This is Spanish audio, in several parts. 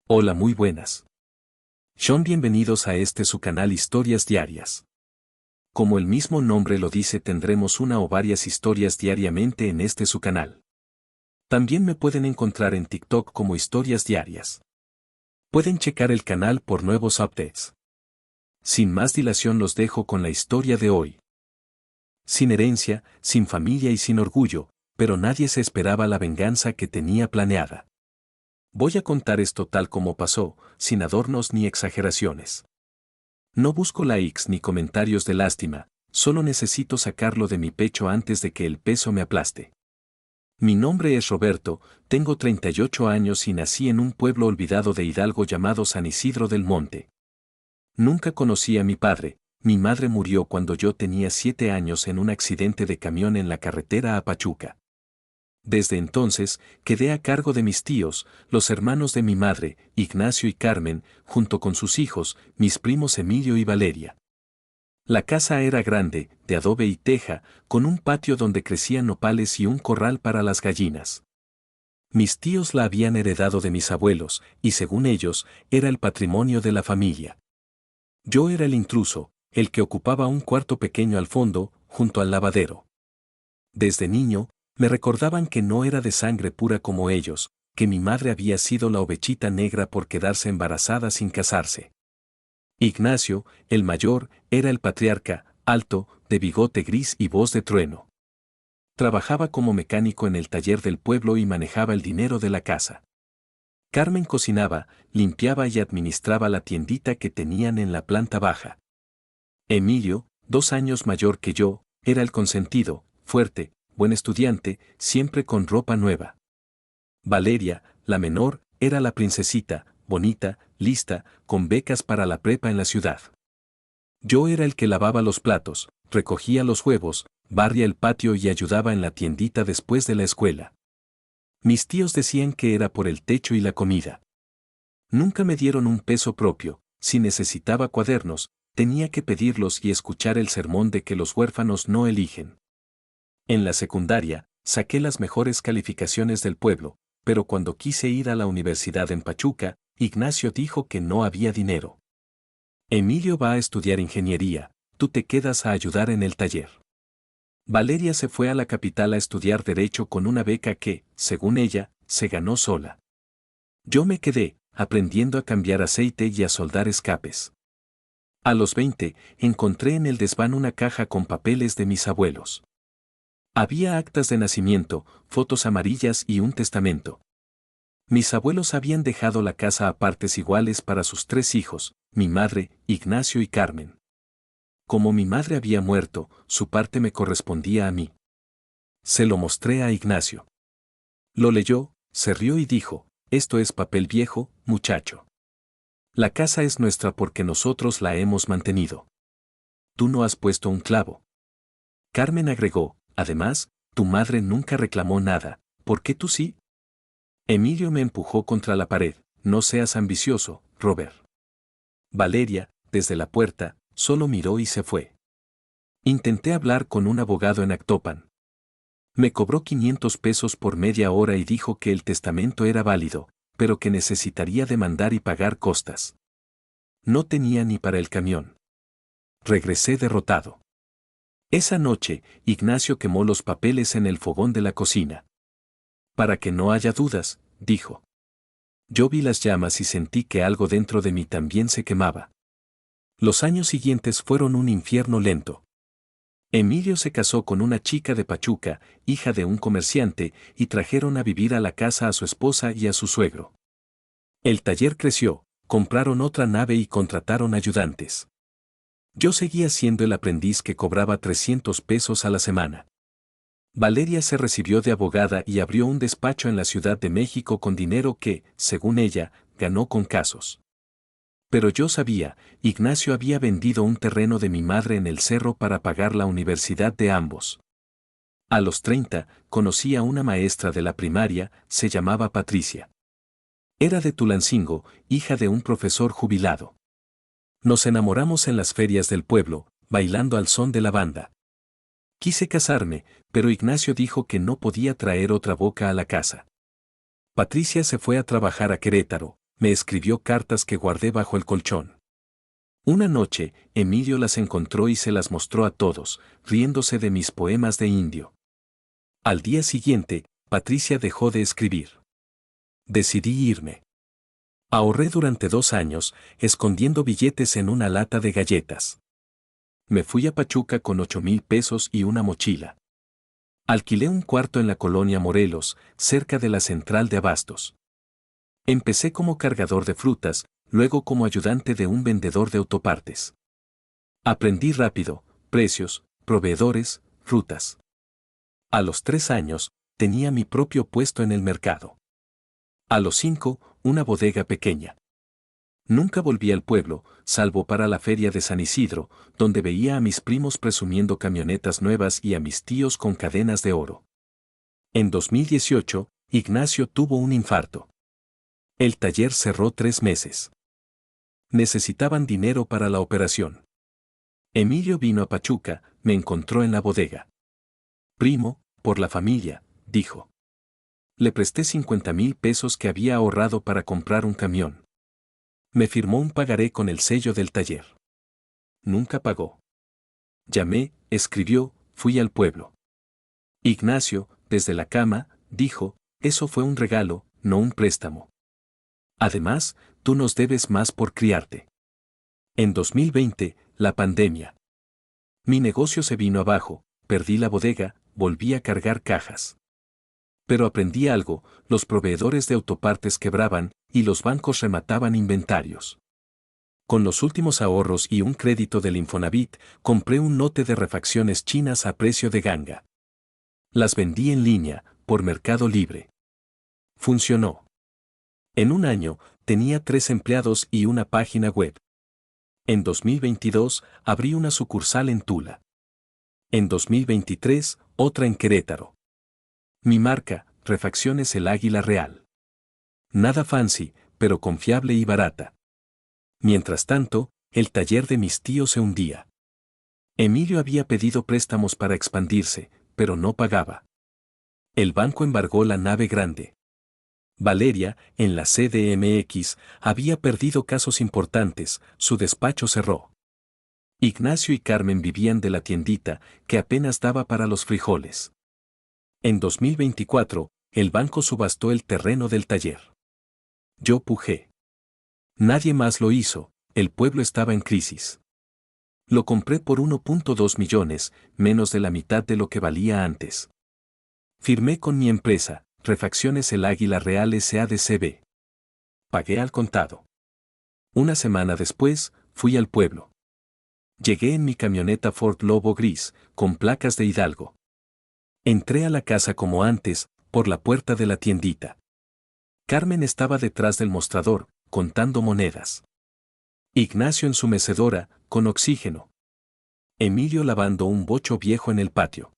Hola, muy buenas. Son bienvenidos a este su canal Historias Diarias. Como el mismo nombre lo dice, tendremos una o varias historias diariamente en este su canal. También me pueden encontrar en TikTok como Historias Diarias. Pueden checar el canal por nuevos updates. Sin más dilación los dejo con la historia de hoy. Sin herencia, sin familia y sin orgullo, pero nadie se esperaba la venganza que tenía planeada. Voy a contar esto tal como pasó, sin adornos ni exageraciones. No busco likes ni comentarios de lástima, solo necesito sacarlo de mi pecho antes de que el peso me aplaste. Mi nombre es Roberto, tengo 38 años y nací en un pueblo olvidado de Hidalgo llamado San Isidro del Monte. Nunca conocí a mi padre, mi madre murió cuando yo tenía 7 años en un accidente de camión en la carretera a Pachuca. Desde entonces, quedé a cargo de mis tíos, los hermanos de mi madre, Ignacio y Carmen, junto con sus hijos, mis primos Emilio y Valeria. La casa era grande, de adobe y teja, con un patio donde crecían nopales y un corral para las gallinas. Mis tíos la habían heredado de mis abuelos, y según ellos, era el patrimonio de la familia. Yo era el intruso, el que ocupaba un cuarto pequeño al fondo, junto al lavadero. Desde niño, me recordaban que no era de sangre pura como ellos, que mi madre había sido la ovechita negra por quedarse embarazada sin casarse. Ignacio, el mayor, era el patriarca, alto, de bigote gris y voz de trueno. Trabajaba como mecánico en el taller del pueblo y manejaba el dinero de la casa. Carmen cocinaba, limpiaba y administraba la tiendita que tenían en la planta baja. Emilio, 2 años mayor que yo, era el consentido, fuerte, buen estudiante, siempre con ropa nueva. Valeria, la menor, era la princesita, bonita, lista, con becas para la prepa en la ciudad. Yo era el que lavaba los platos, recogía los huevos, barría el patio y ayudaba en la tiendita después de la escuela. Mis tíos decían que era por el techo y la comida. Nunca me dieron un peso propio, si necesitaba cuadernos, tenía que pedirlos y escuchar el sermón de que los huérfanos no eligen. En la secundaria, saqué las mejores calificaciones del pueblo, pero cuando quise ir a la universidad en Pachuca, Ignacio dijo que no había dinero. Emilio va a estudiar ingeniería, tú te quedas a ayudar en el taller. Valeria se fue a la capital a estudiar derecho con una beca que, según ella, se ganó sola. Yo me quedé, aprendiendo a cambiar aceite y a soldar escapes. A los 20, encontré en el desván una caja con papeles de mis abuelos. Había actas de nacimiento, fotos amarillas y un testamento. Mis abuelos habían dejado la casa a partes iguales para sus 3 hijos, mi madre, Ignacio y Carmen. Como mi madre había muerto, su parte me correspondía a mí. Se lo mostré a Ignacio. Lo leyó, se rió y dijo, esto es papel viejo, muchacho. La casa es nuestra porque nosotros la hemos mantenido. Tú no has puesto un clavo. Carmen agregó, además, tu madre nunca reclamó nada, ¿por qué tú sí? Emilio me empujó contra la pared, no seas ambicioso, Robert. Valeria, desde la puerta, solo miró y se fue. Intenté hablar con un abogado en Actopan. Me cobró 500 pesos por media hora y dijo que el testamento era válido, pero que necesitaría demandar y pagar costas. No tenía ni para el camión. Regresé derrotado. Esa noche, Ignacio quemó los papeles en el fogón de la cocina. Para que no haya dudas, dijo. Yo vi las llamas y sentí que algo dentro de mí también se quemaba. Los años siguientes fueron un infierno lento. Emilio se casó con una chica de Pachuca, hija de un comerciante, y trajeron a vivir a la casa a su esposa y a su suegro. El taller creció, compraron otra nave y contrataron ayudantes. Yo seguía siendo el aprendiz que cobraba 300 pesos a la semana. Valeria se recibió de abogada y abrió un despacho en la Ciudad de México con dinero que, según ella, ganó con casos. Pero yo sabía, Ignacio había vendido un terreno de mi madre en el cerro para pagar la universidad de ambos. A los 30, conocí a una maestra de la primaria, se llamaba Patricia. Era de Tulancingo, hija de un profesor jubilado. Nos enamoramos en las ferias del pueblo, bailando al son de la banda. Quise casarme, pero Ignacio dijo que no podía traer otra boca a la casa. Patricia se fue a trabajar a Querétaro, Me escribió cartas que guardé bajo el colchón. Una noche, Emilio las encontró y se las mostró a todos, riéndose de mis poemas de indio. Al día siguiente, Patricia dejó de escribir. Decidí irme. Ahorré durante 2 años, escondiendo billetes en una lata de galletas. Me fui a Pachuca con 8,000 pesos y una mochila. Alquilé un cuarto en la colonia Morelos, cerca de la central de abastos. Empecé como cargador de frutas, luego como ayudante de un vendedor de autopartes. Aprendí rápido, precios, proveedores, rutas. A los 3 años, tenía mi propio puesto en el mercado. A los 5, una bodega pequeña. Nunca volví al pueblo, salvo para la feria de San Isidro, donde veía a mis primos presumiendo camionetas nuevas y a mis tíos con cadenas de oro. En 2018, Ignacio tuvo un infarto. El taller cerró 3 meses. Necesitaban dinero para la operación. Emilio vino a Pachuca, me encontró en la bodega. Primo, por la familia, dijo. Le presté 50,000 pesos que había ahorrado para comprar un camión. Me firmó un pagaré con el sello del taller. Nunca pagó. Llamé, escribió, fui al pueblo. Ignacio, desde la cama, dijo, eso fue un regalo, no un préstamo. Además, tú nos debes más por criarte. En 2020, la pandemia. Mi negocio se vino abajo, perdí la bodega, volví a cargar cajas. Pero aprendí algo, los proveedores de autopartes quebraban, y los bancos remataban inventarios. Con los últimos ahorros y un crédito del Infonavit, compré un lote de refacciones chinas a precio de ganga. Las vendí en línea, por Mercado Libre. Funcionó. En un año, tenía 3 empleados y una página web. En 2022, abrí una sucursal en Tula. En 2023, otra en Querétaro. Mi marca, Refacciones El Águila Real. Nada fancy, pero confiable y barata. Mientras tanto, el taller de mis tíos se hundía. Emilio había pedido préstamos para expandirse, pero no pagaba. El banco embargó la nave grande. Valeria, en la CDMX, había perdido casos importantes, su despacho cerró. Ignacio y Carmen vivían de la tiendita, que apenas daba para los frijoles. En 2024, el banco subastó el terreno del taller. Yo pujé. Nadie más lo hizo, el pueblo estaba en crisis. Lo compré por 1,2 millones, menos de la mitad de lo que valía antes. Firmé con mi empresa, Refacciones El Águila Real SADCB. Pagué al contado. Una semana después, fui al pueblo. Llegué en mi camioneta Ford Lobo gris, con placas de Hidalgo. Entré a la casa como antes, por la puerta de la tiendita. Carmen estaba detrás del mostrador, contando monedas. Ignacio en su mecedora, con oxígeno. Emilio lavando un bocho viejo en el patio.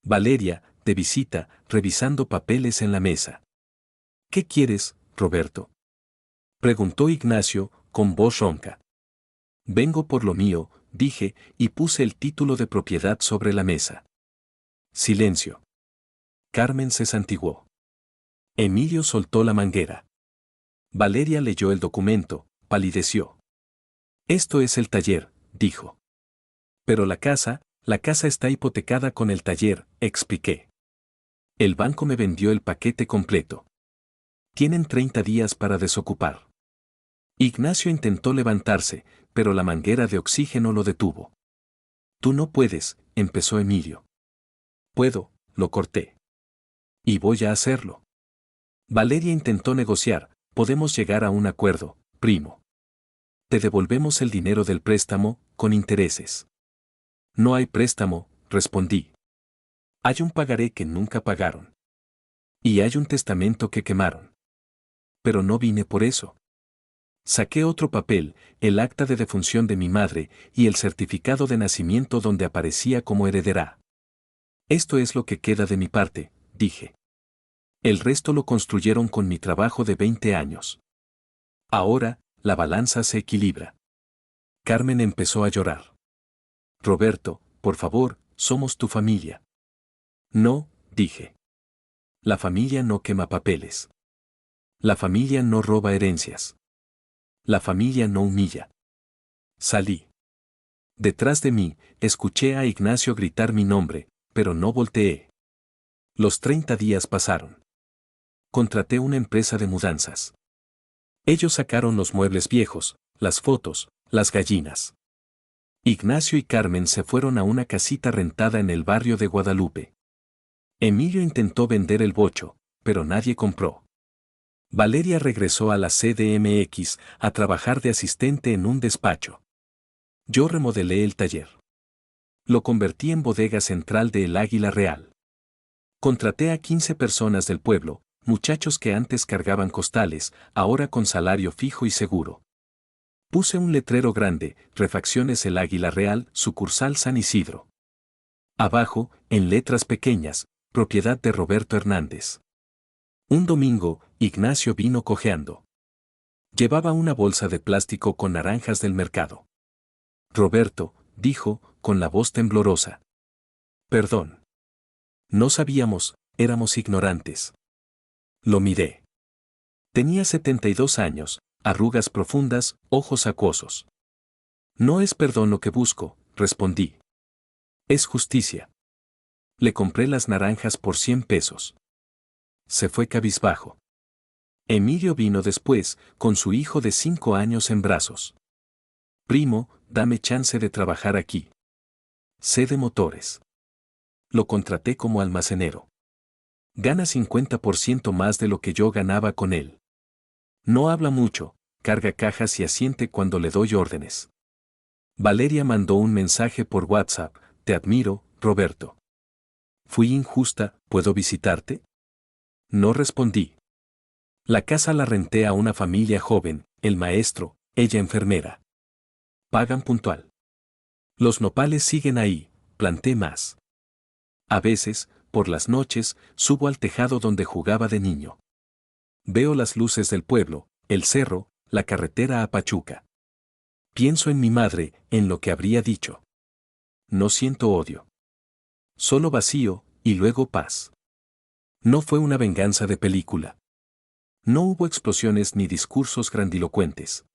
Valeria, de visita, revisando papeles en la mesa. ¿Qué quieres, Roberto?, preguntó Ignacio, con voz ronca. Vengo por lo mío, dije, y puse el título de propiedad sobre la mesa. Silencio. Carmen se santiguó. Emilio soltó la manguera. Valeria leyó el documento, palideció. Esto es el taller, dijo. Pero la casa está hipotecada con el taller, expliqué. El banco me vendió el paquete completo. Tienen 30 días para desocupar. Ignacio intentó levantarse, pero la manguera de oxígeno lo detuvo. Tú no puedes, empezó Emilio. Puedo, lo corté. Y voy a hacerlo. Valeria intentó negociar, podemos llegar a un acuerdo, primo. Te devolvemos el dinero del préstamo, con intereses. No hay préstamo, respondí. Hay un pagaré que nunca pagaron. Y hay un testamento que quemaron. Pero no vine por eso. Saqué otro papel, el acta de defunción de mi madre y el certificado de nacimiento donde aparecía como heredera. Esto es lo que queda de mi parte, dije. El resto lo construyeron con mi trabajo de 20 años. Ahora, la balanza se equilibra. Carmen empezó a llorar. Roberto, por favor, somos tu familia. No, dije. La familia no quema papeles. La familia no roba herencias. La familia no humilla. Salí. Detrás de mí, escuché a Ignacio gritar mi nombre, pero no volteé. Los 30 días pasaron. Contraté una empresa de mudanzas. Ellos sacaron los muebles viejos, las fotos, las gallinas. Ignacio y Carmen se fueron a una casita rentada en el barrio de Guadalupe. Emilio intentó vender el bocho, pero nadie compró. Valeria regresó a la CDMX a trabajar de asistente en un despacho. Yo remodelé el taller. Lo convertí en bodega central de El Águila Real. Contraté a 15 personas del pueblo, muchachos que antes cargaban costales, ahora con salario fijo y seguro. Puse un letrero grande, Refacciones El Águila Real, sucursal San Isidro. Abajo, en letras pequeñas, propiedad de Roberto Hernández. Un domingo, Ignacio vino cojeando. Llevaba una bolsa de plástico con naranjas del mercado. Roberto, dijo, con la voz temblorosa. Perdón. No sabíamos, éramos ignorantes. Lo miré. Tenía 72 años, arrugas profundas, ojos acuosos. No es perdón lo que busco, respondí. Es justicia. Le compré las naranjas por 100 pesos. Se fue cabizbajo. Emilio vino después, con su hijo de 5 años en brazos. Primo, dame chance de trabajar aquí. Sé de motores. Lo contraté como almacenero. Gana 50% más de lo que yo ganaba con él. No habla mucho, carga cajas y asiente cuando le doy órdenes. Valeria mandó un mensaje por WhatsApp, te admiro, Roberto. Fui injusta, ¿puedo visitarte? No respondí. La casa la renté a una familia joven, el maestro, ella enfermera. Pagan puntual. Los nopales siguen ahí, planté más. A veces, por las noches, subo al tejado donde jugaba de niño. Veo las luces del pueblo, el cerro, la carretera a Pachuca. Pienso en mi madre, en lo que habría dicho. No siento odio. Solo vacío, y luego paz. No fue una venganza de película. No hubo explosiones ni discursos grandilocuentes.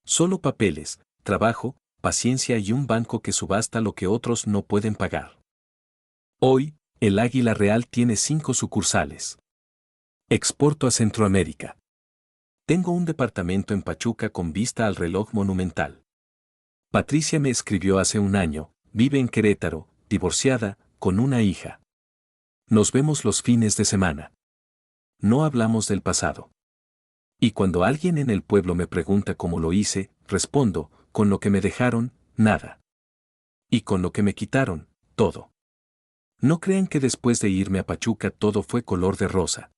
Solo papeles, trabajo, paciencia y un banco que subasta lo que otros no pueden pagar. Hoy, el Águila Real tiene 5 sucursales. Exporto a Centroamérica. Tengo un departamento en Pachuca con vista al reloj monumental. Patricia me escribió hace un año, vive en Querétaro, divorciada, con una hija. Nos vemos los fines de semana. No hablamos del pasado. Y cuando alguien en el pueblo me pregunta cómo lo hice, respondo, con lo que me dejaron, nada. Y con lo que me quitaron, todo. No crean que después de irme a Pachuca todo fue color de rosa.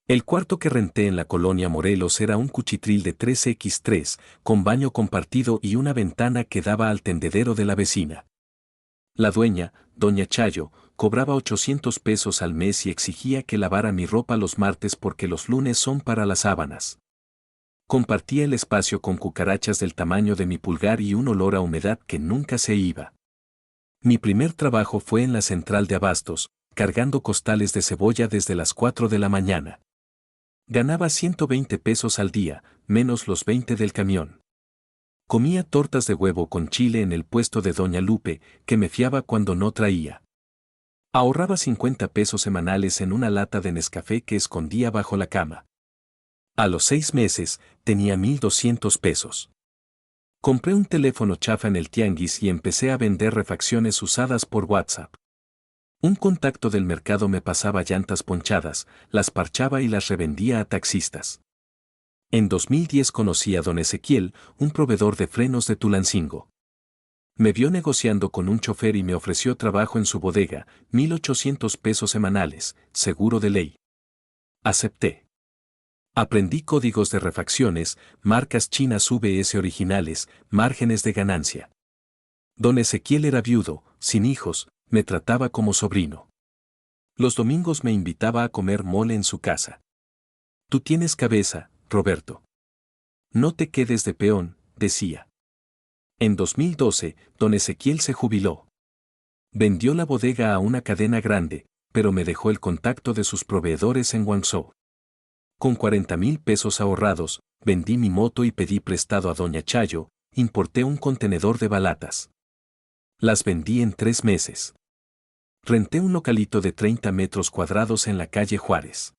El cuarto que renté en la colonia Morelos era un cuchitril de 3x3, con baño compartido y una ventana que daba al tendedero de la vecina. La dueña, doña Chayo, cobraba 800 pesos al mes y exigía que lavara mi ropa los martes porque los lunes son para las sábanas. Compartía el espacio con cucarachas del tamaño de mi pulgar y un olor a humedad que nunca se iba. Mi primer trabajo fue en la central de abastos, cargando costales de cebolla desde las 4 de la mañana. Ganaba 120 pesos al día, menos los 20 del camión. Comía tortas de huevo con chile en el puesto de Doña Lupe, que me fiaba cuando no traía. Ahorraba 50 pesos semanales en una lata de Nescafé que escondía bajo la cama. A los 6 meses, tenía 1,200 pesos. Compré un teléfono chafa en el tianguis y empecé a vender refacciones usadas por WhatsApp. Un contacto del mercado me pasaba llantas ponchadas, las parchaba y las revendía a taxistas. En 2010 conocí a don Ezequiel, un proveedor de frenos de Tulancingo. Me vio negociando con un chofer y me ofreció trabajo en su bodega, 1,800 pesos semanales, seguro de ley. Acepté. Aprendí códigos de refacciones, marcas chinas VS originales, márgenes de ganancia. Don Ezequiel era viudo, sin hijos, me trataba como sobrino. Los domingos me invitaba a comer mole en su casa. Tú tienes cabeza, Roberto. No te quedes de peón, decía. En 2012, don Ezequiel se jubiló. Vendió la bodega a una cadena grande, pero me dejó el contacto de sus proveedores en Guangzhou. Con 40,000 pesos ahorrados, vendí mi moto y pedí prestado a Doña Chayo, importé un contenedor de balatas. Las vendí en 3 meses. Renté un localito de 30 metros cuadrados en la calle Juárez.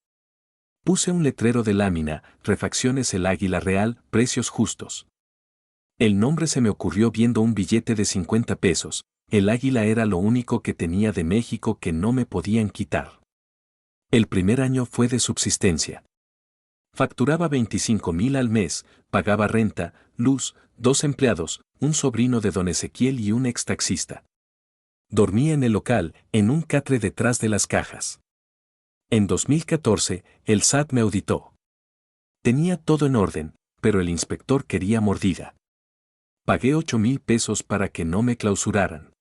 Puse un letrero de lámina, refacciones El Águila Real, precios justos. El nombre se me ocurrió viendo un billete de 50 pesos, el águila era lo único que tenía de México que no me podían quitar. El primer año fue de subsistencia. Facturaba 25,000 al mes, pagaba renta, luz, 2 empleados, un sobrino de don Ezequiel y un extaxista. Dormía en el local, en un catre detrás de las cajas. En 2014, el SAT me auditó. Tenía todo en orden, pero el inspector quería mordida. Pagué 8,000 pesos para que no me clausuraran.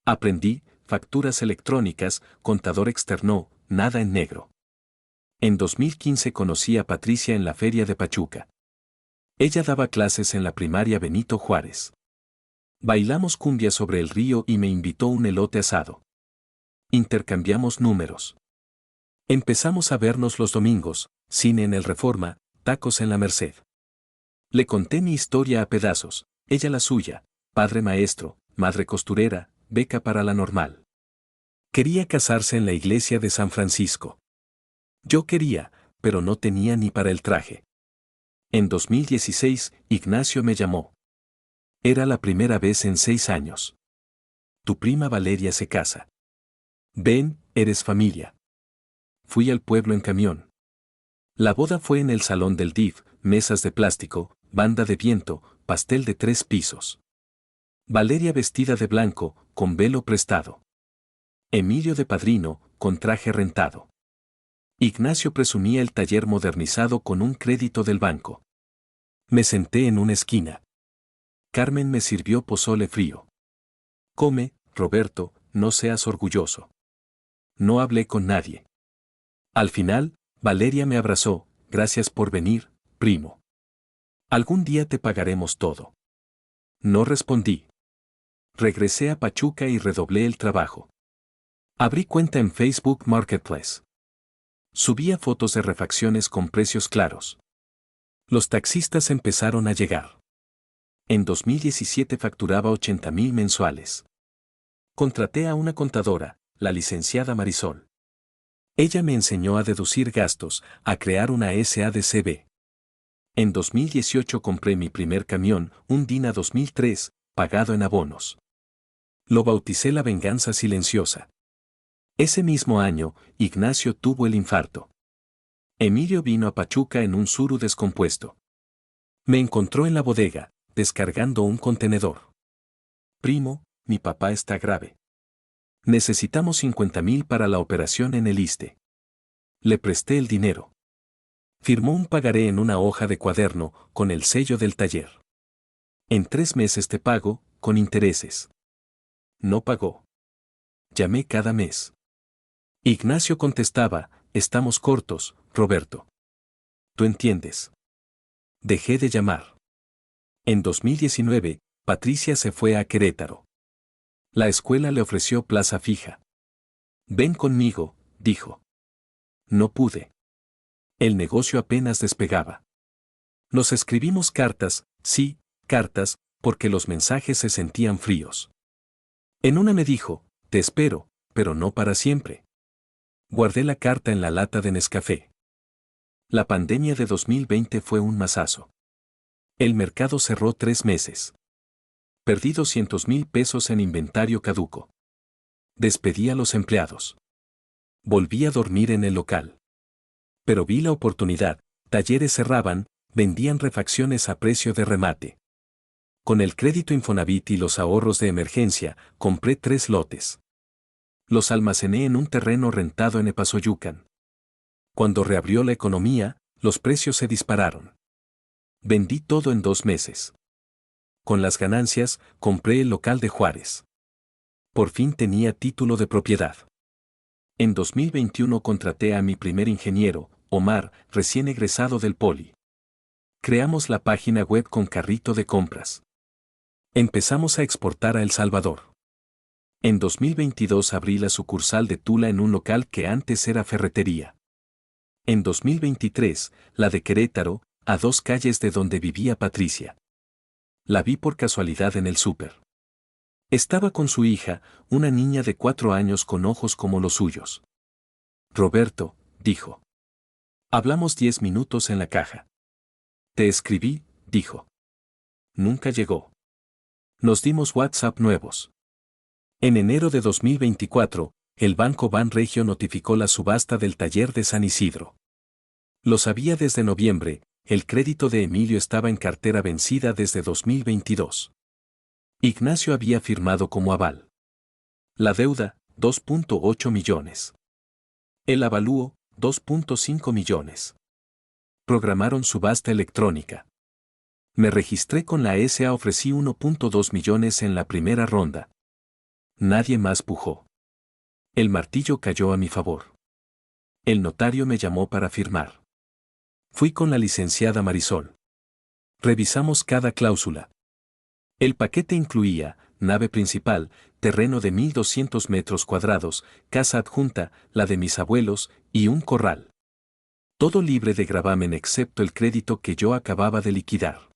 Aprendí, facturas electrónicas, contador externo, nada en negro. En 2015 conocí a Patricia en la feria de Pachuca. Ella daba clases en la primaria Benito Juárez. Bailamos cumbia sobre el río y me invitó un elote asado. Intercambiamos números. Empezamos a vernos los domingos, cine en el Reforma, tacos en la Merced. Le conté mi historia a pedazos, ella la suya, padre maestro, madre costurera, beca para la normal. Quería casarse en la iglesia de San Francisco. Yo quería, pero no tenía ni para el traje. En 2016, Ignacio me llamó. Era la primera vez en 6 años. Tu prima Valeria se casa. Ven, eres familia. Fui al pueblo en camión. La boda fue en el salón del DIF, mesas de plástico, banda de viento, pastel de 3 pisos. Valeria vestida de blanco, con velo prestado. Emilio de padrino, con traje rentado. Ignacio presumía el taller modernizado con un crédito del banco. Me senté en una esquina. Carmen me sirvió pozole frío. Come, Roberto, no seas orgulloso. No hablé con nadie. Al final, Valeria me abrazó, gracias por venir, primo. Algún día te pagaremos todo. No respondí. Regresé a Pachuca y redoblé el trabajo. Abrí cuenta en Facebook Marketplace. Subía fotos de refacciones con precios claros. Los taxistas empezaron a llegar. En 2017 facturaba 80,000 mensuales. Contraté a una contadora, la licenciada Marisol. Ella me enseñó a deducir gastos, a crear una SADCB. En 2018 compré mi primer camión, un Dina 2003, pagado en abonos. Lo bauticé La Venganza Silenciosa. Ese mismo año, Ignacio tuvo el infarto. Emilio vino a Pachuca en un Tsuru descompuesto. Me encontró en la bodega, descargando un contenedor. Primo, mi papá está grave. Necesitamos 50,000 para la operación en el ISSSTE. Le presté el dinero. Firmó un pagaré en una hoja de cuaderno, con el sello del taller. En 3 meses te pago, con intereses. No pagó. Llamé cada mes. Ignacio contestaba, estamos cortos, Roberto. ¿Tú entiendes? Dejé de llamar. En 2019, Patricia se fue a Querétaro. La escuela le ofreció plaza fija. Ven conmigo, dijo. No pude. El negocio apenas despegaba. Nos escribimos cartas, sí, cartas, porque los mensajes se sentían fríos. En una me dijo, te espero, pero no para siempre. Guardé la carta en la lata de Nescafé. La pandemia de 2020 fue un mazazo. El mercado cerró 3 meses. Perdí 200,000 pesos en inventario caduco. Despedí a los empleados. Volví a dormir en el local. Pero vi la oportunidad, talleres cerraban, vendían refacciones a precio de remate. Con el crédito Infonavit y los ahorros de emergencia, compré 3 lotes. Los almacené en un terreno rentado en Epazoyucan. Cuando reabrió la economía, los precios se dispararon. Vendí todo en 2 meses. Con las ganancias, compré el local de Juárez. Por fin tenía título de propiedad. En 2021 contraté a mi primer ingeniero, Omar, recién egresado del Poli. Creamos la página web con carrito de compras. Empezamos a exportar a El Salvador. En 2022 abrí la sucursal de Tula en un local que antes era ferretería. En 2023, la de Querétaro, a 2 calles de donde vivía Patricia. La vi por casualidad en el súper. Estaba con su hija, una niña de 4 años con ojos como los suyos. Roberto, dijo. Hablamos 10 minutos en la caja. Te escribí, dijo. Nunca llegó. Nos dimos WhatsApp nuevos. En enero de 2024, el Banco Banregio notificó la subasta del taller de San Isidro. Lo sabía desde noviembre, el crédito de Emilio estaba en cartera vencida desde 2022. Ignacio había firmado como aval. La deuda, 2.8 millones. El avalúo, 2.5 millones. Programaron subasta electrónica. Me registré con la SA, ofrecí 1.2 millones en la primera ronda. Nadie más pujó. El martillo cayó a mi favor. El notario me llamó para firmar. Fui con la licenciada Marisol. Revisamos cada cláusula. El paquete incluía nave principal, terreno de 1.200 metros cuadrados, casa adjunta, la de mis abuelos, y un corral. Todo libre de gravamen excepto el crédito que yo acababa de liquidar.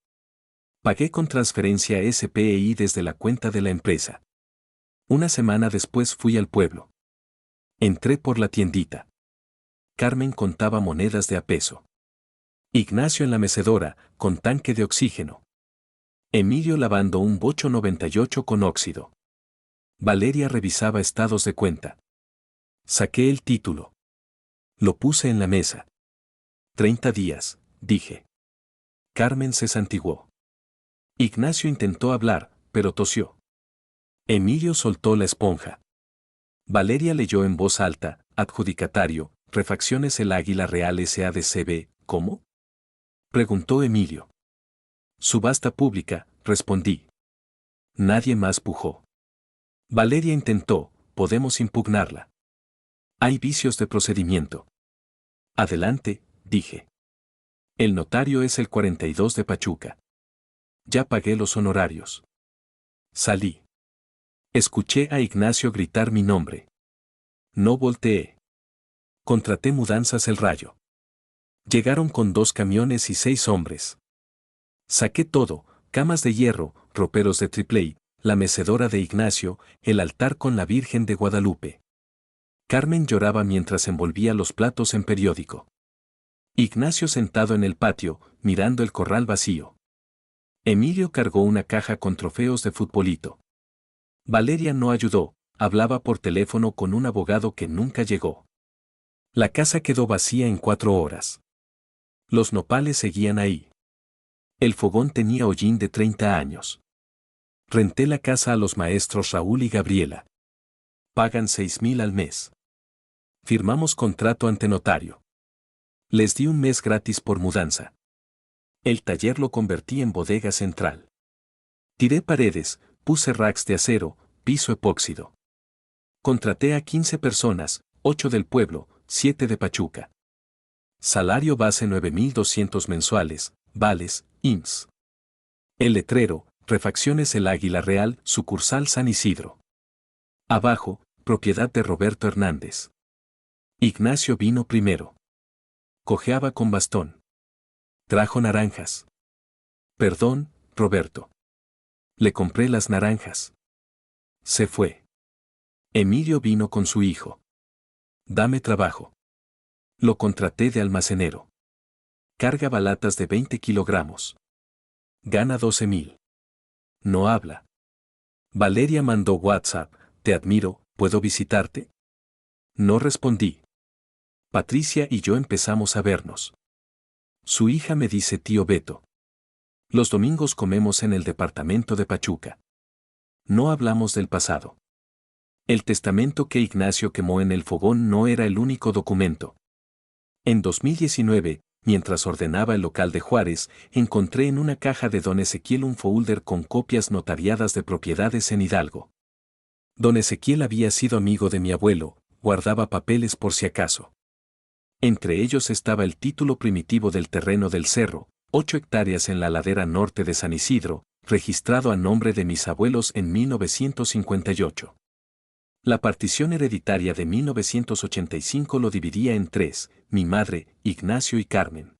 Pagué con transferencia SPEI desde la cuenta de la empresa. Una semana después fui al pueblo. Entré por la tiendita. Carmen contaba monedas de a peso. Ignacio en la mecedora, con tanque de oxígeno. Emilio lavando un bocho 98 con óxido. Valeria revisaba estados de cuenta. Saqué el título. Lo puse en la mesa. 30 días, dije. Carmen se santiguó. Ignacio intentó hablar, pero tosió. Emilio soltó la esponja. Valeria leyó en voz alta, adjudicatario, refacciones El Águila Real SADCB, ¿cómo? Preguntó Emilio. Subasta pública, respondí. Nadie más pujó. Valeria intentó, podemos impugnarla. Hay vicios de procedimiento. Adelante, dije. El notario es el 42 de Pachuca. Ya pagué los honorarios. Salí. Escuché a Ignacio gritar mi nombre. No volteé. Contraté Mudanzas El Rayo. Llegaron con 2 camiones y 6 hombres. Saqué todo, camas de hierro, roperos de tripley, la mecedora de Ignacio, el altar con la Virgen de Guadalupe. Carmen lloraba mientras envolvía los platos en periódico. Ignacio sentado en el patio, mirando el corral vacío. Emilio cargó una caja con trofeos de futbolito. Valeria no ayudó, hablaba por teléfono con un abogado que nunca llegó. La casa quedó vacía en 4 horas. Los nopales seguían ahí. El fogón tenía hollín de 30 años. Renté la casa a los maestros Raúl y Gabriela. Pagan 6,000 al mes. Firmamos contrato ante notario. Les di un mes gratis por mudanza. El taller lo convertí en bodega central. Tiré paredes, puse racks de acero, piso epóxido. Contraté a 15 personas, 8 del pueblo, 7 de Pachuca. Salario base 9,200 mensuales, vales, IMSS. El letrero, refacciones El Águila Real, sucursal San Isidro. Abajo, propiedad de Roberto Hernández. Ignacio vino primero. Cojeaba con bastón. Trajo naranjas. Perdón, Roberto. Le compré las naranjas. Se fue. Emilio vino con su hijo. Dame trabajo. Lo contraté de almacenero. Carga balatas de 20 kilogramos. Gana 12,000. No habla. Valeria mandó WhatsApp, te admiro, ¿puedo visitarte? No respondí. Patricia y yo empezamos a vernos. Su hija me dice tío Beto. Los domingos comemos en el departamento de Pachuca. No hablamos del pasado. El testamento que Ignacio quemó en el fogón no era el único documento. En 2019, mientras ordenaba el local de Juárez, encontré en una caja de don Ezequiel un folder con copias notariadas de propiedades en Hidalgo. Don Ezequiel había sido amigo de mi abuelo, guardaba papeles por si acaso. Entre ellos estaba el título primitivo del terreno del cerro, 8 hectáreas en la ladera norte de San Isidro, registrado a nombre de mis abuelos en 1958. La partición hereditaria de 1985 lo dividía en tres: mi madre, Ignacio y Carmen.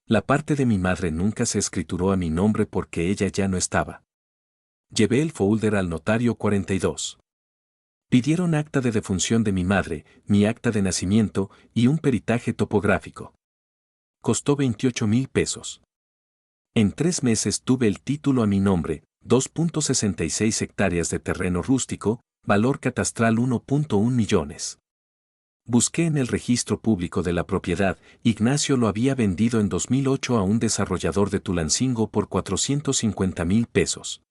La parte de mi madre nunca se escrituró a mi nombre porque ella ya no estaba. Llevé el folder al notario 42. Pidieron acta de defunción de mi madre, mi acta de nacimiento y un peritaje topográfico. Costó 28,000 pesos. En 3 meses tuve el título a mi nombre, 2.66 hectáreas de terreno rústico, valor catastral 1.1 millones. Busqué en el registro público de la propiedad. Ignacio lo había vendido en 2008 a un desarrollador de Tulancingo por 450,000 pesos.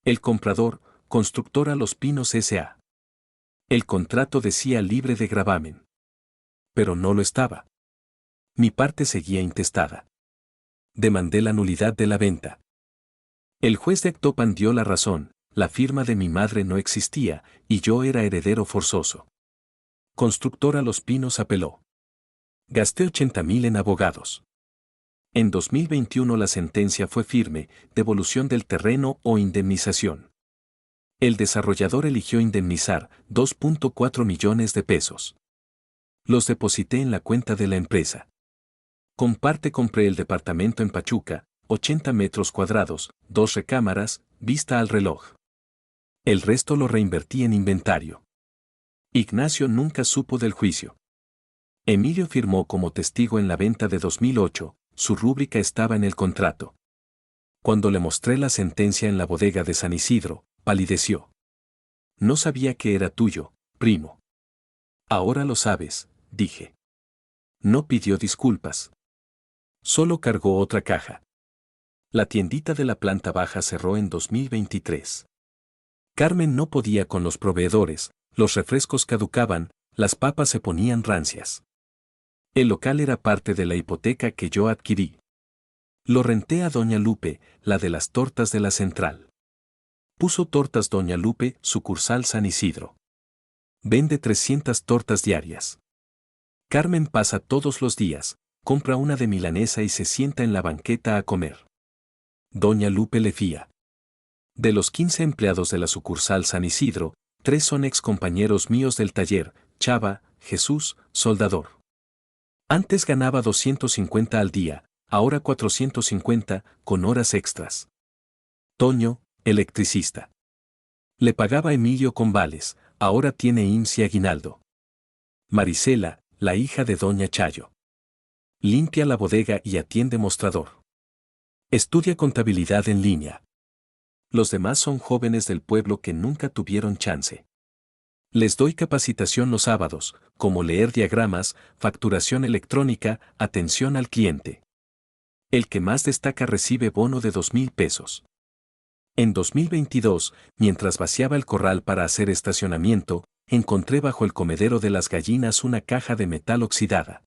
El comprador, Constructora Los Pinos S.A. El contrato decía libre de gravamen. Pero no lo estaba. Mi parte seguía intestada. Demandé la nulidad de la venta. El juez de Actopan dio la razón: la firma de mi madre no existía y yo era heredero forzoso. Constructora Los Pinos apeló. Gasté 80,000 en abogados. En 2021 la sentencia fue firme: devolución del terreno o indemnización. El desarrollador eligió indemnizar, 2.4 millones de pesos. Los deposité en la cuenta de la empresa. Con parte compré el departamento en Pachuca, 80 metros cuadrados, 2 recámaras, vista al reloj. El resto lo reinvertí en inventario. Ignacio nunca supo del juicio. Emilio firmó como testigo en la venta de 2008, su rúbrica estaba en el contrato. Cuando le mostré la sentencia en la bodega de San Isidro, palideció. No sabía que era tuyo, primo. Ahora lo sabes, dije. No pidió disculpas. Solo cargó otra caja. La tiendita de la planta baja cerró en 2023. Carmen no podía con los proveedores, los refrescos caducaban, las papas se ponían rancias. El local era parte de la hipoteca que yo adquirí. Lo renté a Doña Lupe, la de las tortas de la central. Puso Tortas Doña Lupe, sucursal San Isidro. Vende 300 tortas diarias. Carmen pasa todos los días, compra una de milanesa y se sienta en la banqueta a comer. Doña Lupe le fía. De los 15 empleados de la sucursal San Isidro, 3 son excompañeros míos del taller: Chava, Jesús, soldador. Antes ganaba 250 al día, ahora 450, con horas extras. Toño, electricista. Le pagaba Emilio con vales, ahora tiene IMSS y aguinaldo. Marisela, la hija de Doña Chayo. Limpia la bodega y atiende mostrador. Estudia contabilidad en línea. Los demás son jóvenes del pueblo que nunca tuvieron chance. Les doy capacitación los sábados, como leer diagramas, facturación electrónica, atención al cliente. El que más destaca recibe bono de 2,000 pesos. En 2022, mientras vaciaba el corral para hacer estacionamiento, encontré bajo el comedero de las gallinas una caja de metal oxidada.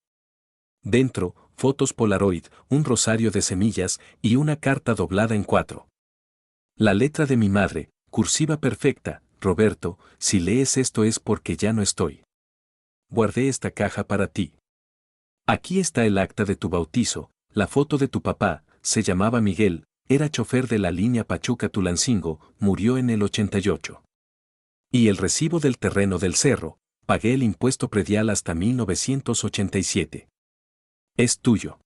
Dentro, fotos Polaroid, un rosario de semillas y una carta doblada en 4. La letra de mi madre, cursiva perfecta: Roberto, si lees esto es porque ya no estoy. Guardé esta caja para ti. Aquí está el acta de tu bautizo, la foto de tu papá, se llamaba Miguel, era chofer de la línea Pachuca-Tulancingo, murió en el 88. Y el recibo del terreno del cerro, pagué el impuesto predial hasta 1987. Es tuyo.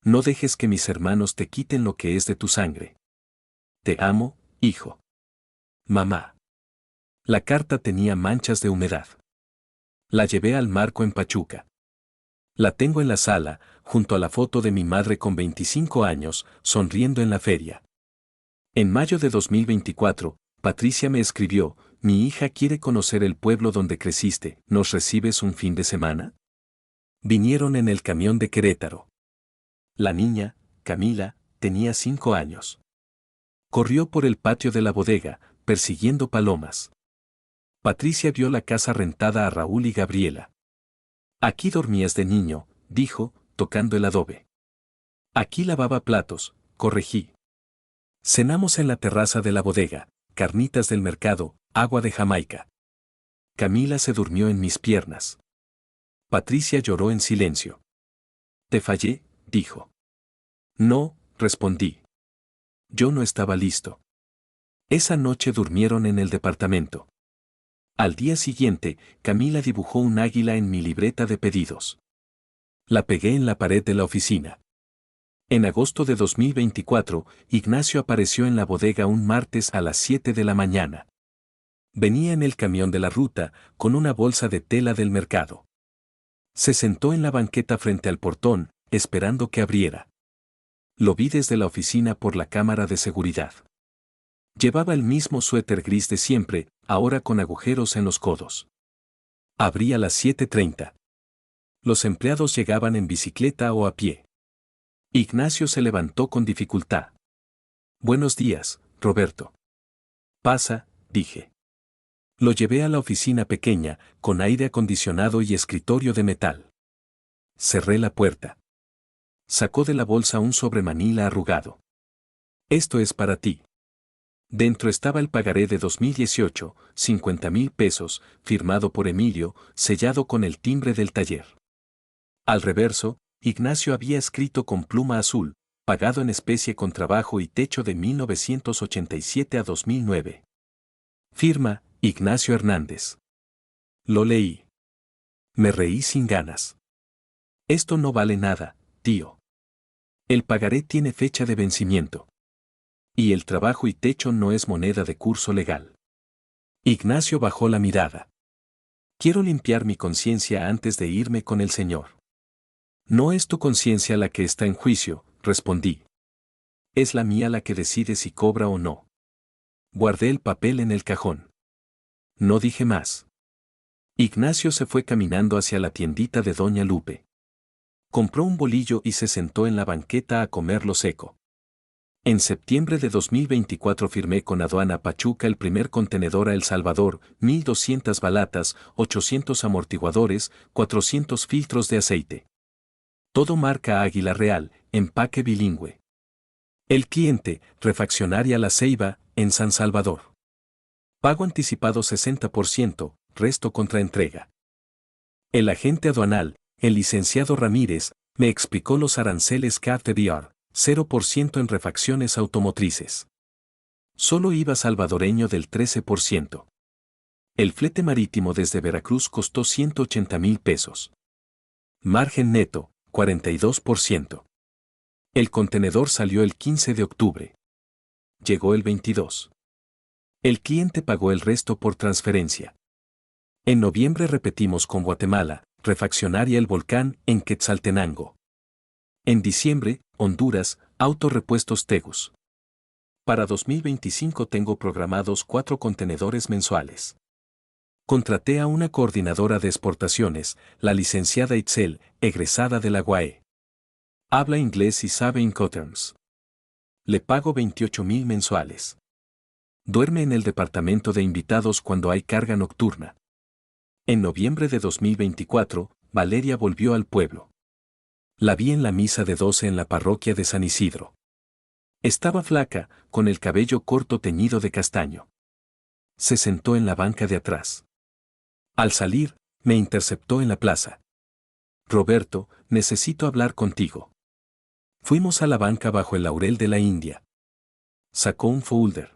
No dejes que mis hermanos te quiten lo que es de tu sangre. Te amo, hijo. Mamá. La carta tenía manchas de humedad. La llevé al marco en Pachuca. La tengo en la sala, junto a la foto de mi madre con 25 años, sonriendo en la feria. En mayo de 2024, Patricia me escribió: mi hija quiere conocer el pueblo donde creciste, ¿nos recibes un fin de semana? Vinieron en el camión de Querétaro. La niña, Camila, tenía 5 años. Corrió por el patio de la bodega, persiguiendo palomas. Patricia vio la casa rentada a Raúl y Gabriela. Aquí dormías de niño, dijo, tocando el adobe. Aquí lavaba platos, corregí. Cenamos en la terraza de la bodega, carnitas del mercado, agua de Jamaica. Camila se durmió en mis piernas. Patricia lloró en silencio. Te fallé, dijo. No, respondí. Yo no estaba listo. Esa noche durmieron en el departamento. Al día siguiente, Camila dibujó un águila en mi libreta de pedidos. La pegué en la pared de la oficina. En agosto de 2024, Ignacio apareció en la bodega un martes a las 7 de la mañana. Venía en el camión de la ruta, con una bolsa de tela del mercado. Se sentó en la banqueta frente al portón, esperando que abriera. Lo vi desde la oficina por la cámara de seguridad. Llevaba el mismo suéter gris de siempre, ahora con agujeros en los codos. Abrí a las 7:30. Los empleados llegaban en bicicleta o a pie. Ignacio se levantó con dificultad. Buenos días, Roberto. Pasa, dije. Lo llevé a la oficina pequeña, con aire acondicionado y escritorio de metal. Cerré la puerta. Sacó de la bolsa un sobremanila arrugado. Esto es para ti. Dentro estaba el pagaré de 2018, 50,000 pesos, firmado por Emilio, sellado con el timbre del taller. Al reverso, Ignacio había escrito con pluma azul, pagado en especie con trabajo y techo de 1987 a 2009. Firma, Ignacio Hernández. Lo leí. Me reí sin ganas. Esto no vale nada, tío. El pagaré tiene fecha de vencimiento. Y el trabajo y techo no es moneda de curso legal. Ignacio bajó la mirada. Quiero limpiar mi conciencia antes de irme con el Señor. No es tu conciencia la que está en juicio, respondí. Es la mía la que decide si cobra o no. Guardé el papel en el cajón. No dije más. Ignacio se fue caminando hacia la tiendita de Doña Lupe. Compró un bolillo y se sentó en la banqueta a comerlo seco. En septiembre de 2024 firmé con Aduana Pachuca el primer contenedor a El Salvador, 1,200 balatas, 800 amortiguadores, 400 filtros de aceite. Todo marca Águila Real, empaque bilingüe. El cliente, Refaccionaria La Ceiba, en San Salvador. Pago anticipado 60%, resto contra entrega. El agente aduanal, el licenciado Ramírez, me explicó los aranceles CAFEDIAR, 0% en refacciones automotrices. Solo IVA salvadoreño del 13%. El flete marítimo desde Veracruz costó 180,000 pesos. Margen neto, 42%. El contenedor salió el 15 de octubre. Llegó el 22. El cliente pagó el resto por transferencia. En noviembre repetimos con Guatemala, Refaccionaria El Volcán, en Quetzaltenango. En diciembre, Honduras, Autorepuestos Tegus. Para 2025 tengo programados 4 contenedores mensuales. Contraté a una coordinadora de exportaciones, la licenciada Itzel, egresada de la UAE. Habla inglés y sabe Incoterms. Le pago 28,000 mensuales. Duerme en el departamento de invitados cuando hay carga nocturna. En noviembre de 2024, Valeria volvió al pueblo. La vi en la misa de 12 en la parroquia de San Isidro. Estaba flaca, con el cabello corto teñido de castaño. Se sentó en la banca de atrás. Al salir, me interceptó en la plaza. Roberto, necesito hablar contigo. Fuimos a la banca bajo el laurel de la India. Sacó un folder.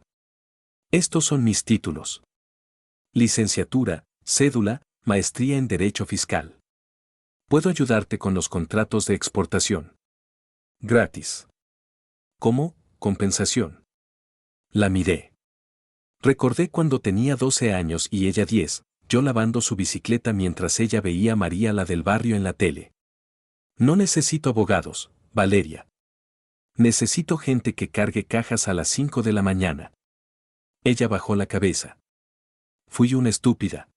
Estos son mis títulos. Licenciatura, cédula, maestría en Derecho Fiscal. Puedo ayudarte con los contratos de exportación. Gratis. ¿Cómo? Compensación. La miré. Recordé cuando tenía 12 años y ella 10, yo lavando su bicicleta mientras ella veía a María la del barrio en la tele. No necesito abogados, Valeria. Necesito gente que cargue cajas a las 5 de la mañana. Ella bajó la cabeza. Fui una estúpida.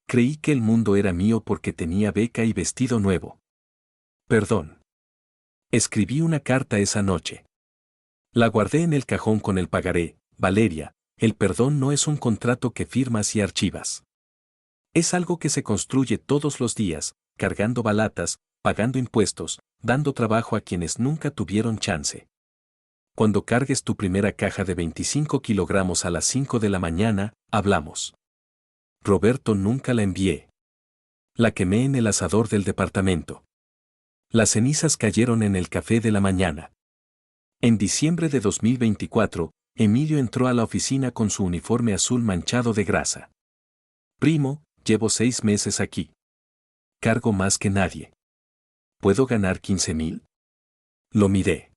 Creí que el mundo era mío porque tenía beca y vestido nuevo. Perdón. Escribí una carta esa noche. La guardé en el cajón con el pagaré. Valeria, el perdón no es un contrato que firmas y archivas. Es algo que se construye todos los días, cargando balatas, pagando impuestos, dando trabajo a quienes nunca tuvieron chance. Cuando cargues tu primera caja de 25 kilogramos a las 5 de la mañana, hablamos. Roberto, nunca la envié. La quemé en el asador del departamento. Las cenizas cayeron en el café de la mañana. En diciembre de 2024, Emilio entró a la oficina con su uniforme azul manchado de grasa. Primo, llevo 6 meses aquí. Cargo más que nadie. ¿Puedo ganar 15,000? Lo miré.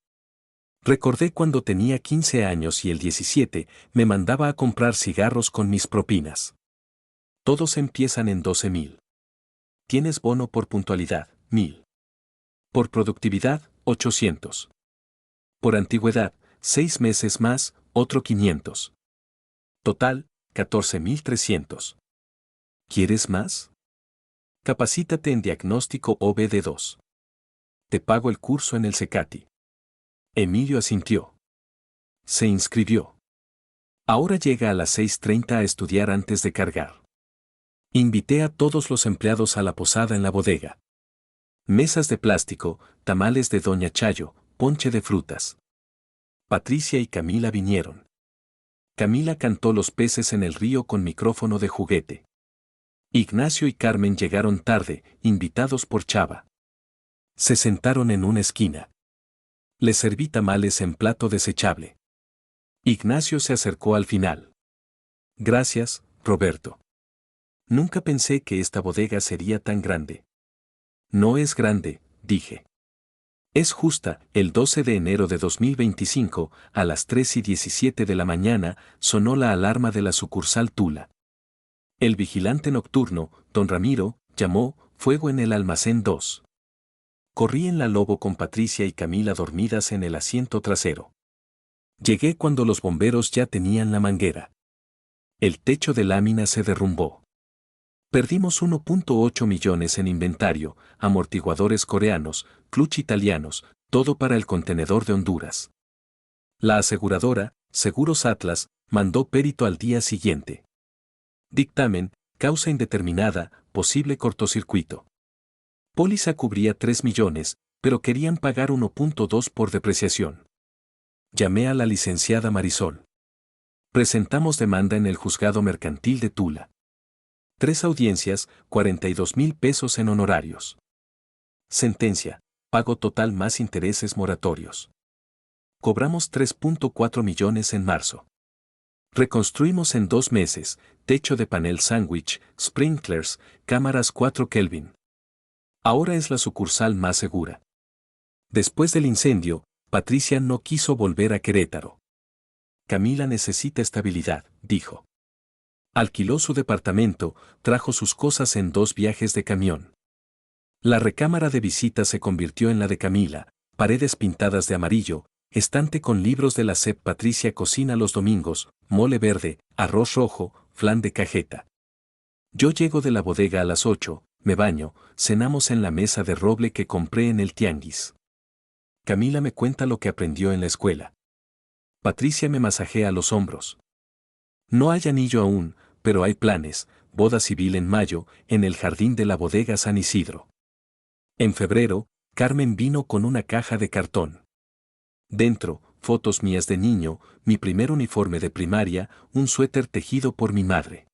Recordé cuando tenía 15 años y el 17 me mandaba a comprar cigarros con mis propinas. Todos empiezan en 12,000. Tienes bono por puntualidad, 1,000. Por productividad, 800. Por antigüedad, 6 meses más, otro 500. Total, 14,300. ¿Quieres más? Capacítate en diagnóstico OBD2. Te pago el curso en el CECATI. Emilio asintió. Se inscribió. Ahora llega a las 6:30 a estudiar antes de cargar. Invité a todos los empleados a la posada en la bodega. Mesas de plástico, tamales de Doña Chayo, ponche de frutas. Patricia y Camila vinieron. Camila cantó Los peces en el río con micrófono de juguete. Ignacio y Carmen llegaron tarde, invitados por Chava. Se sentaron en una esquina. Les serví tamales en plato desechable. Ignacio se acercó al final. Gracias, Roberto. Nunca pensé que esta bodega sería tan grande. No es grande, dije. Es justa. El 12 de enero de 2025, a las 3:17 de la mañana, sonó la alarma de la sucursal Tula. El vigilante nocturno, don Ramiro, llamó, fuego en el almacén 2. Corrí en la Lobo con Patricia y Camila dormidas en el asiento trasero. Llegué cuando los bomberos ya tenían la manguera. El techo de lámina se derrumbó. Perdimos 1.8 millones en inventario, amortiguadores coreanos, clutch italianos, todo para el contenedor de Honduras. La aseguradora, Seguros Atlas, mandó perito al día siguiente. Dictamen, causa indeterminada, posible cortocircuito. Póliza cubría 3 millones, pero querían pagar 1.2 por depreciación. Llamé a la licenciada Marisol. Presentamos demanda en el juzgado mercantil de Tula. 3 audiencias, 42,000 pesos en honorarios. Sentencia, pago total más intereses moratorios. Cobramos 3.4 millones en marzo. Reconstruimos en 2 meses, techo de panel sándwich, sprinklers, cámaras 4 Kelvin. Ahora es la sucursal más segura. Después del incendio, Patricia no quiso volver a Querétaro. Camila necesita estabilidad, dijo. Alquiló su departamento, trajo sus cosas en 2 viajes de camión. La recámara de visita se convirtió en la de Camila, paredes pintadas de amarillo, estante con libros de la SEP. Patricia cocina los domingos, mole verde, arroz rojo, flan de cajeta. Yo llego de la bodega a las 8, me baño, cenamos en la mesa de roble que compré en el tianguis. Camila me cuenta lo que aprendió en la escuela. Patricia me masajea los hombros. No hay anillo aún, pero hay planes, boda civil en mayo, en el jardín de la bodega San Isidro. En febrero, Carmen vino con una caja de cartón. Dentro, fotos mías de niño, mi primer uniforme de primaria, un suéter tejido por mi madre.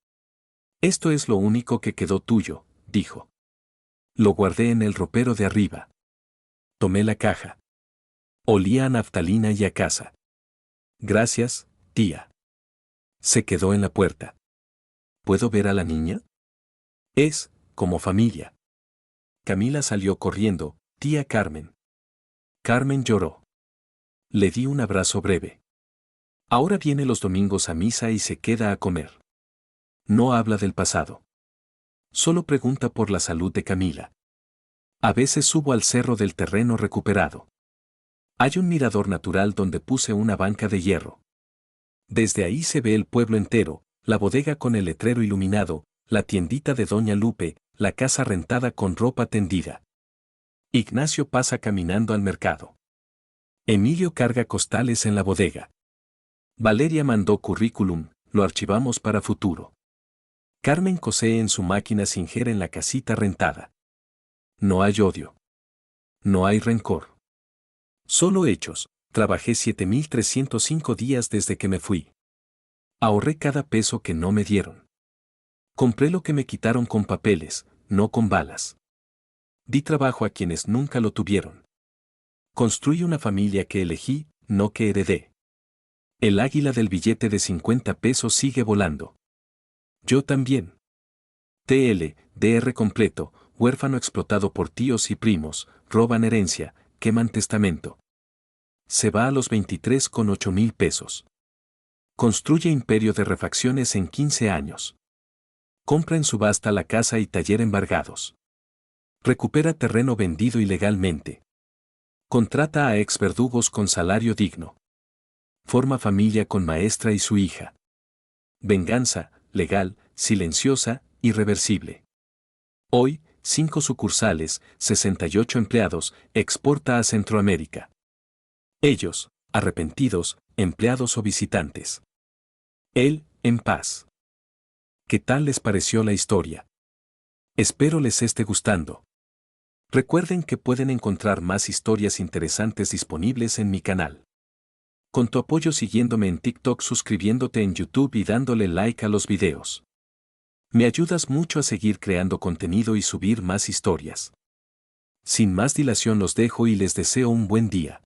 Esto es lo único que quedó tuyo, dijo. Lo guardé en el ropero de arriba. Tomé la caja. Olía a naftalina y a casa. Gracias, tía. Se quedó en la puerta. ¿Puedo ver a la niña? Es, como familia. Camila salió corriendo, tía Carmen. Carmen lloró. Le di un abrazo breve. Ahora viene los domingos a misa y se queda a comer. No habla del pasado. Solo pregunta por la salud de Camila. A veces subo al cerro del terreno recuperado. Hay un mirador natural donde puse una banca de hierro. Desde ahí se ve el pueblo entero, la bodega con el letrero iluminado, la tiendita de Doña Lupe, la casa rentada con ropa tendida. Ignacio pasa caminando al mercado. Emilio carga costales en la bodega. Valeria mandó currículum, lo archivamos para futuro. Carmen cose en su máquina Singer en la casita rentada. No hay odio. No hay rencor. Solo hechos. Trabajé 7,305 días desde que me fui. Ahorré cada peso que no me dieron. Compré lo que me quitaron con papeles, no con balas. Di trabajo a quienes nunca lo tuvieron. Construí una familia que elegí, no que heredé. El águila del billete de 50 pesos sigue volando. Yo también. TL, DR completo, huérfano explotado por tíos y primos, roban herencia, queman testamento. Se va a los 23,8 mil pesos. Construye imperio de refacciones en 15 años. Compra en subasta la casa y taller embargados. Recupera terreno vendido ilegalmente. Contrata a ex verdugos con salario digno. Forma familia con maestra y su hija. Venganza, legal, silenciosa, irreversible. Hoy, 5 sucursales, 68 empleados, exporta a Centroamérica. Ellos, arrepentidos, empleados o visitantes. Él, en paz. ¿Qué tal les pareció la historia? Espero les esté gustando. Recuerden que pueden encontrar más historias interesantes disponibles en mi canal. Con tu apoyo siguiéndome en TikTok, suscribiéndote en YouTube y dándole like a los videos. Me ayudas mucho a seguir creando contenido y subir más historias. Sin más dilación los dejo y les deseo un buen día.